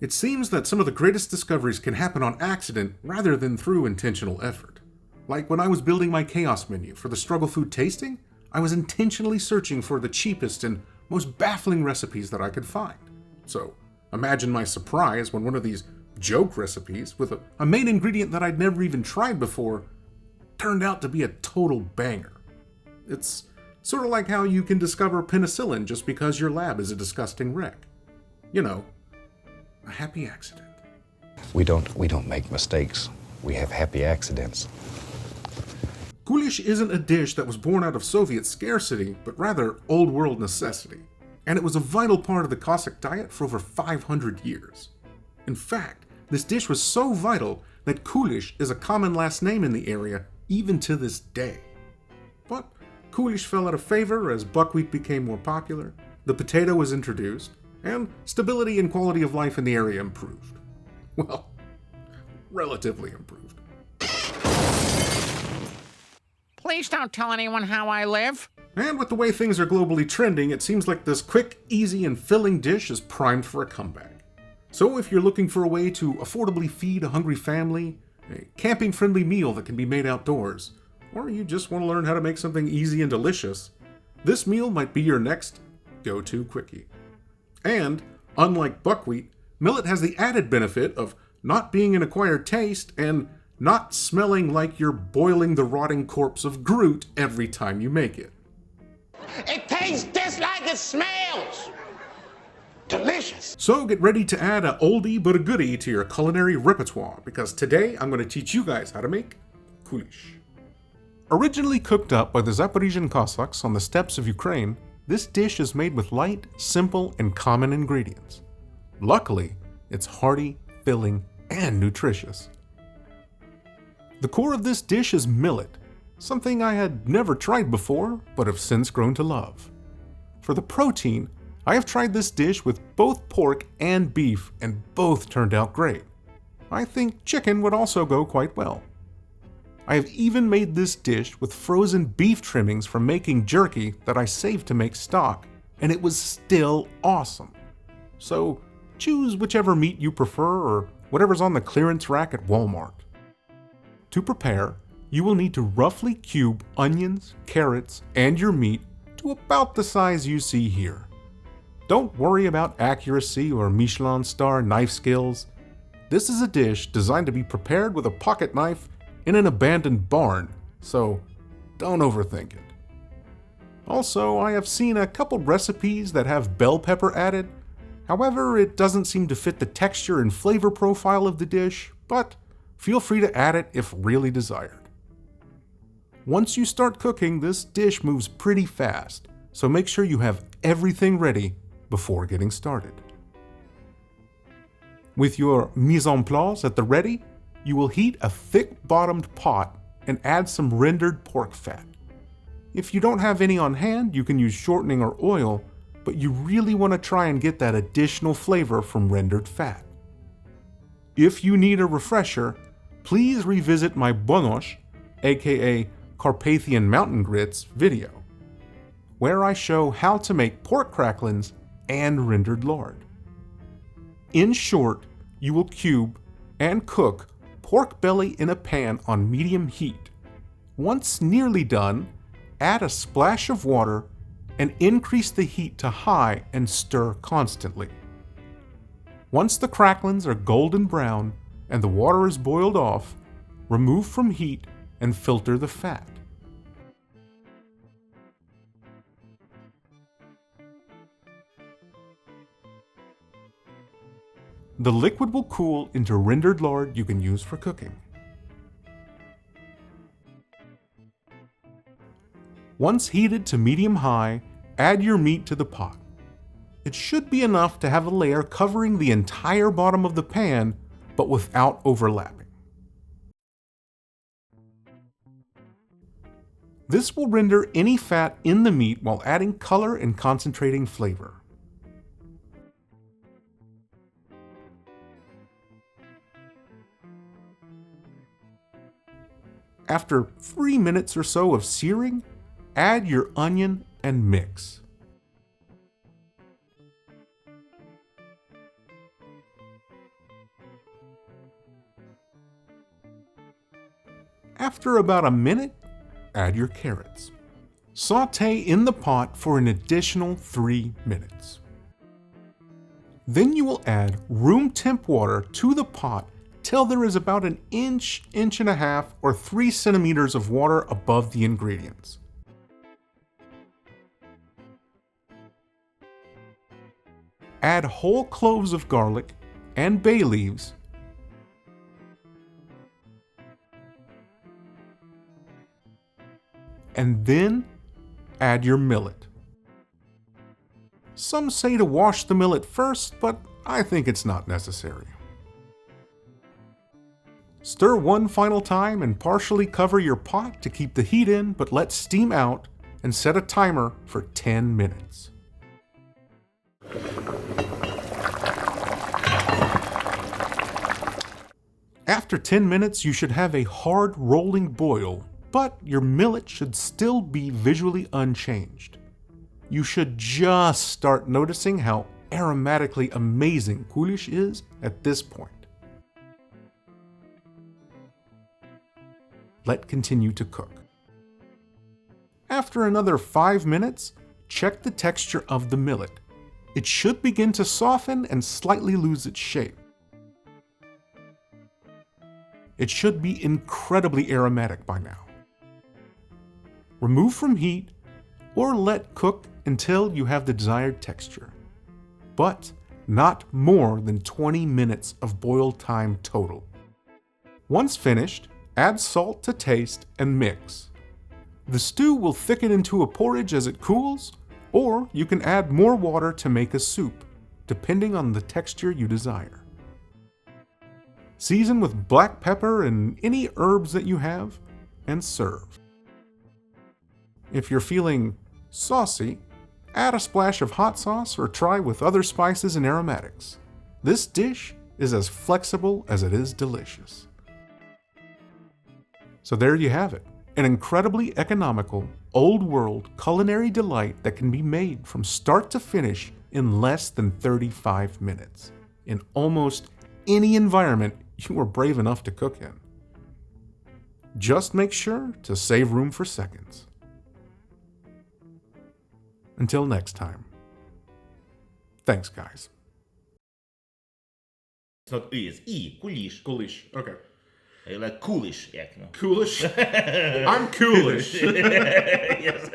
It seems that some of the greatest discoveries can happen on accident rather than through intentional effort. Like when I was building my chaos menu for the struggle food tasting, I was intentionally searching for the cheapest and most baffling recipes that I could find. So, imagine my surprise when one of these joke recipes with a main ingredient that I'd never even tried before turned out to be a total banger. It's sort of like how you can discover penicillin just because your lab is a disgusting wreck. You know, a happy accident. We don't make mistakes. We have happy accidents. Kulish isn't a dish that was born out of Soviet scarcity, but rather old world necessity. And it was a vital part of the Cossack diet for over 500 years. In fact, this dish was so vital that Kulish is a common last name in the area even to this day. But Kulish fell out of favor as buckwheat became more popular, the potato was introduced, and stability and quality of life in the area improved. Well, relatively improved. Please don't tell anyone how I live. And with the way things are globally trending, it seems like this quick, easy, and filling dish is primed for a comeback. So if you're looking for a way to affordably feed a hungry family, a camping-friendly meal that can be made outdoors, or you just want to learn how to make something easy and delicious, this meal might be your next go-to quickie. And, unlike buckwheat, millet has the added benefit of not being an acquired taste and not smelling like you're boiling the rotting corpse of Groot every time you make it. It tastes just like it smells. Delicious. So get ready to add a oldie but a goodie to your culinary repertoire, because today I'm going to teach you guys how to make Kulish. Originally cooked up by the Zaporizhian Cossacks on the steppes of Ukraine, this dish is made with light, simple, and common ingredients. Luckily, it's hearty, filling, and nutritious. The core of this dish is millet, something I had never tried before, but have since grown to love. For the protein, I have tried this dish with both pork and beef, and both turned out great. I think chicken would also go quite well. I have even made this dish with frozen beef trimmings from making jerky that I saved to make stock, and it was still awesome. So choose whichever meat you prefer or whatever's on the clearance rack at Walmart. To prepare, you will need to roughly cube onions, carrots, and your meat to about the size you see here. Don't worry about accuracy or Michelin star knife skills. This is a dish designed to be prepared with a pocket knife in an abandoned barn, so don't overthink it. Also, I have seen a couple recipes that have bell pepper added. However, it doesn't seem to fit the texture and flavor profile of the dish, but feel free to add it if really desired. Once you start cooking, this dish moves pretty fast, so make sure you have everything ready before getting started. With your mise en place at the ready, you will heat a thick-bottomed pot and add some rendered pork fat. If you don't have any on hand, you can use shortening or oil, but you really want to try and get that additional flavor from rendered fat. If you need a refresher, please revisit my Bonosh, aka Carpathian Mountain Grits video, where I show how to make pork cracklins and rendered lard. In short, you will cube and cook pork belly in a pan on medium heat. Once nearly done, add a splash of water and increase the heat to high and stir constantly. Once the cracklins are golden brown and the water is boiled off, remove from heat and filter the fat. The liquid will cool into rendered lard you can use for cooking. Once heated to medium-high, add your meat to the pot. It should be enough to have a layer covering the entire bottom of the pan, but without overlapping. This will render any fat in the meat while adding color and concentrating flavor. After 3 minutes or so of searing, add your onion and mix. After about a minute, add your carrots. Saute in the pot for an additional 3 minutes. Then you will add room temp water to the pot till there is about an inch, inch and a half, or 3 centimeters of water above the ingredients. Add whole cloves of garlic and bay leaves, and then add your millet. Some say to wash the millet first, but I think it's not necessary. Stir one final time and partially cover your pot to keep the heat in but let steam out, and set a timer for 10 minutes. After 10 minutes, you should have a hard rolling boil, but your millet should still be visually unchanged. You should just start noticing how aromatically amazing Kulish is at this point. Let continue to cook. After another 5 minutes, check the texture of the millet. It should begin to soften and slightly lose its shape. It should be incredibly aromatic by now. Remove from heat or let cook until you have the desired texture, but not more than 20 minutes of boil time total. Once finished, add salt to taste and mix. The stew will thicken into a porridge as it cools, or you can add more water to make a soup, depending on the texture you desire. Season with black pepper and any herbs that you have, and serve. If you're feeling saucy, add a splash of hot sauce or try with other spices and aromatics. This dish is as flexible as it is delicious. So there you have it, an incredibly economical, old-world culinary delight that can be made from start to finish in less than 35 minutes, in almost any environment you are brave enough to cook in. Just make sure to save room for seconds. Until next time. Thanks, guys. It's not E, it's E. Kulish. Kulish, okay. I like Kulish, yeah. Kulish? I'm Kulish. Yes.